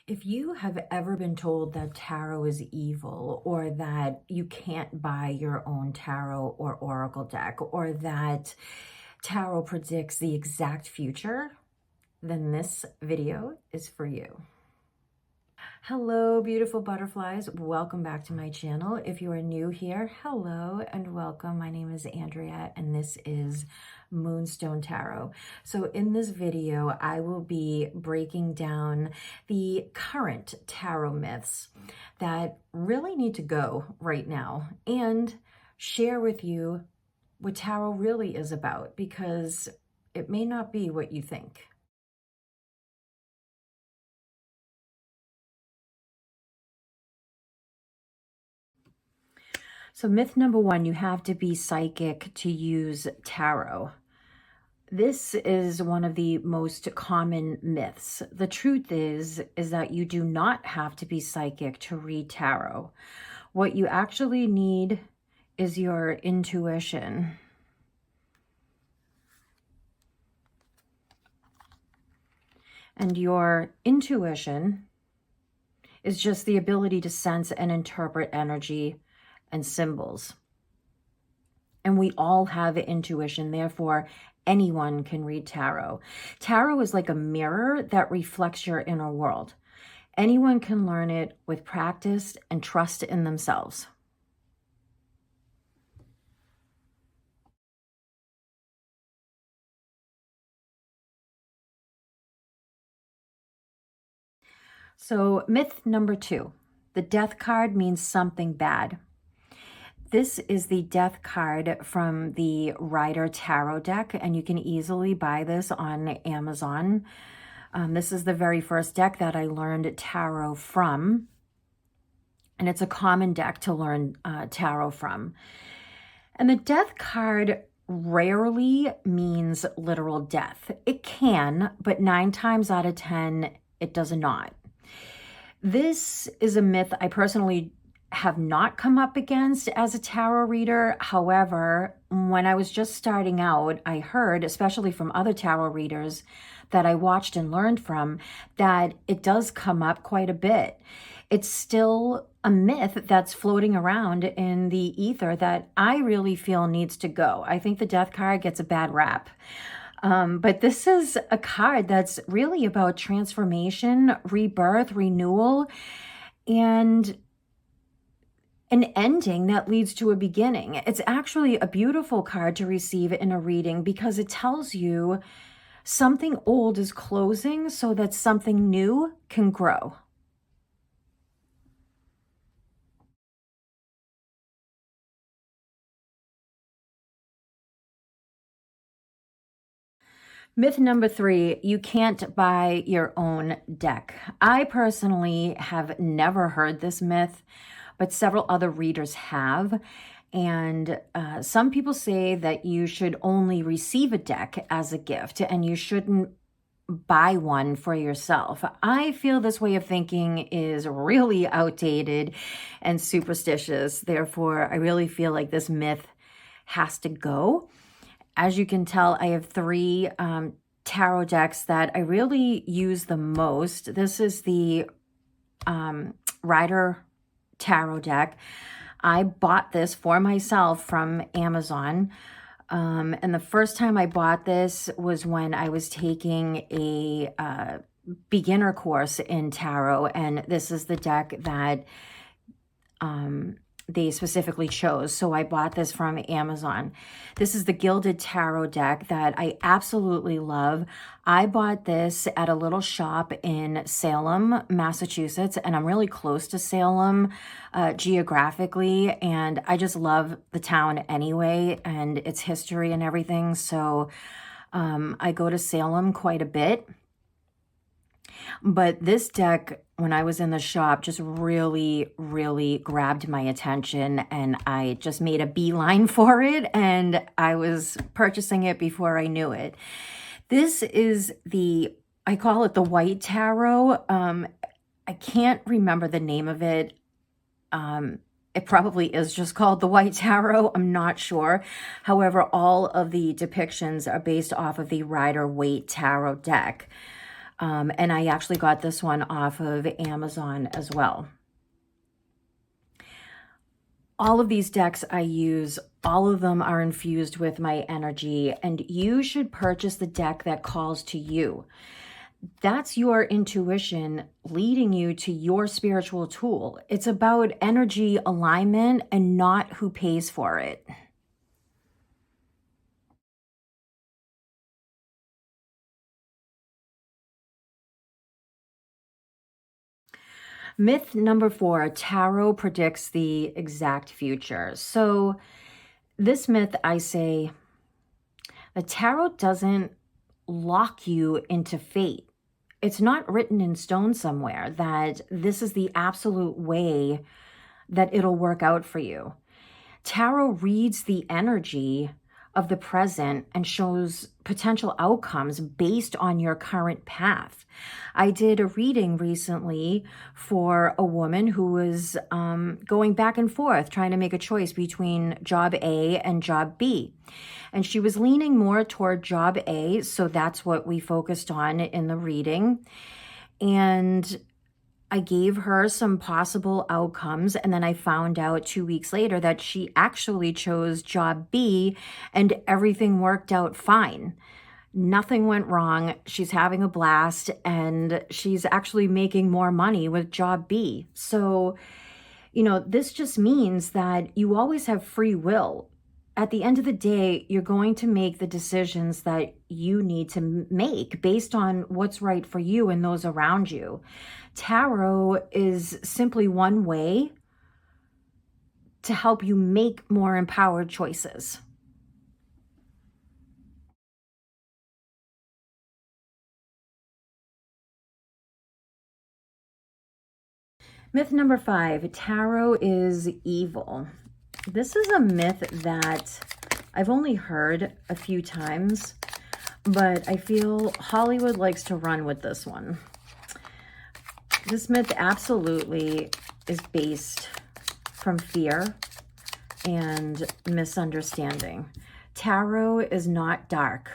If you have ever been told that tarot is evil, or that you can't buy your own tarot or oracle deck, or that tarot predicts the exact future, then this video is for you. Hello, beautiful butterflies. Welcome back to my channel. If you are new here, hello and welcome. My name is Andrea and this is Moonstone Tarot. So in this video, I will be breaking down the current tarot myths that really need to go right now and share with you what tarot really is about, because it may not be what you think. So myth number one, you have to be psychic to use tarot. This is one of the most common myths. The truth is that you do not have to be psychic to read tarot. What you actually need is your intuition. And your intuition is just the ability to sense and interpret energy and symbols. And we all have intuition, therefore anyone can read tarot. Tarot is like a mirror that reflects your inner world. Anyone can learn it with practice and trust in themselves. So myth number two, the death card means something bad. This is the death card from the Rider Tarot deck, and you can easily buy this on Amazon. This is the very first deck that I learned tarot from, and it's a common deck to learn tarot from. And the death card rarely means literal death. It can, but 9 times out of 10, it does not. This is a myth I personally have not come up against as a tarot reader. However, when I was just starting out, I heard, especially from other tarot readers that I watched and learned from, that it does come up quite a bit. It's still a myth that's floating around in the ether that I really feel needs to go. I think the death card gets a bad rap. But this is a card that's really about transformation, rebirth, renewal, and an ending that leads to a beginning. It's actually a beautiful card to receive in a reading because it tells you something old is closing so that something new can grow. Myth number 3, you can't buy your own deck. I personally have never heard this myth, but several other readers have. And some people say that you should only receive a deck as a gift and you shouldn't buy one for yourself. I feel this way of thinking is really outdated and superstitious. Therefore, I really feel like this myth has to go. As you can tell, I have 3 tarot decks that I really use the most. This is the Rider Tarot deck. I bought this for myself from Amazon. And the first time I bought this was when I was taking a beginner course in tarot. And this is the deck that they specifically chose. So I bought this from Amazon. This is the Gilded Tarot deck that I absolutely love. I bought this at a little shop in Salem, Massachusetts, and I'm really close to Salem geographically, and I just love the town anyway and its history and everything. So I go to Salem quite a bit. But this deck, when I was in the shop, just really, really grabbed my attention, and I just made a beeline for it, and I was purchasing it before I knew it. This is I call it the White Tarot. I can't remember the name of it. It probably is just called the White Tarot. I'm not sure. However, all of the depictions are based off of the Rider-Waite Tarot deck. And I actually got this one off of Amazon as well. All of these decks I use, all of them are infused with my energy, and you should purchase the deck that calls to you. That's your intuition leading you to your spiritual tool. It's about energy alignment and not who pays for it. Myth number 4, tarot predicts the exact future. So this myth, I say, the tarot doesn't lock you into fate. It's not written in stone somewhere that this is the absolute way that it'll work out for you. Tarot reads the energy of the present and shows potential outcomes based on your current path. I did a reading recently for a woman who was going back and forth trying to make a choice between job A and job B. And she was leaning more toward job A, so that's what we focused on in the reading. And I gave her some possible outcomes, and then I found out 2 weeks later that she actually chose job B, and everything worked out fine. Nothing went wrong. She's having a blast, and she's actually making more money with job B. So, this just means that you always have free will. At the end of the day, you're going to make the decisions that you need to make based on what's right for you and those around you. Tarot is simply one way to help you make more empowered choices. Myth number 5, tarot is evil. This is a myth that I've only heard a few times, but I feel Hollywood likes to run with this one. This myth absolutely is based from fear and misunderstanding. Tarot is not dark.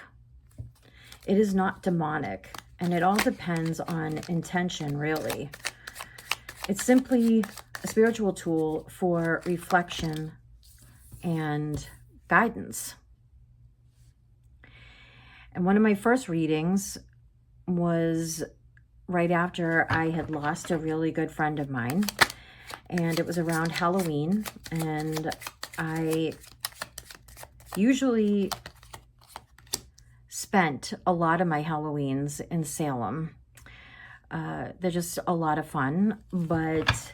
It is not demonic, and it all depends on intention, really. It's simply a spiritual tool for reflection and guidance. And one of my first readings was right after I had lost a really good friend of mine, and it was around Halloween, and I usually spent a lot of my Halloweens in Salem. They're just a lot of fun, but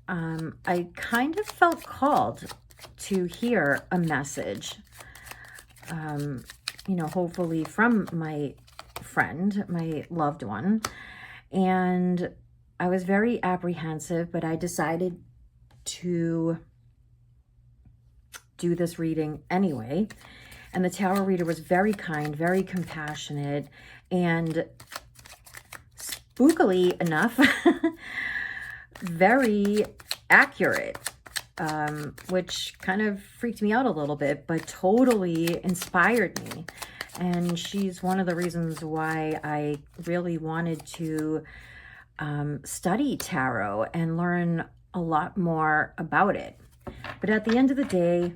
I kind of felt called to hear a message, hopefully from my friend, my loved one. And I was very apprehensive, but I decided to do this reading anyway. And the tarot reader was very kind, very compassionate, and spookily enough, very accurate, which kind of freaked me out a little bit, but totally inspired me. And she's one of the reasons why I really wanted to study tarot and learn a lot more about it. But at the end of the day,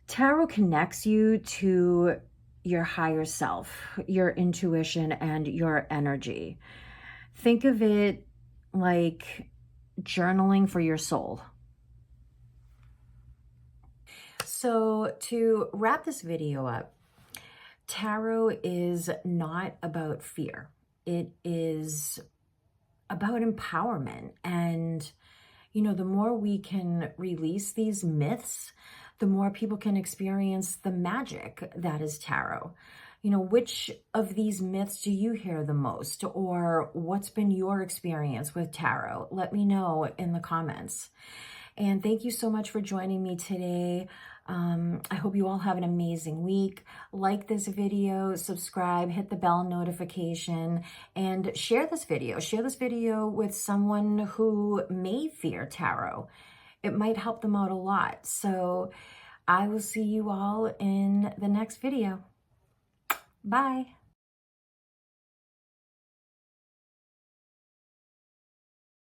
tarot connects you to your higher self, your intuition, and your energy. Think of it like journaling for your soul. So to wrap this video up, tarot is not about fear. It is about empowerment. And, the more we can release these myths, the more people can experience the magic that is tarot. Which of these myths do you hear the most? Or what's been your experience with tarot? Let me know in the comments. And thank you so much for joining me today. I hope you all have an amazing week. Like this video, subscribe, hit the bell notification, and share this video. Share this video with someone who may fear tarot. It might help them out a lot. So I will see you all in the next video. Bye.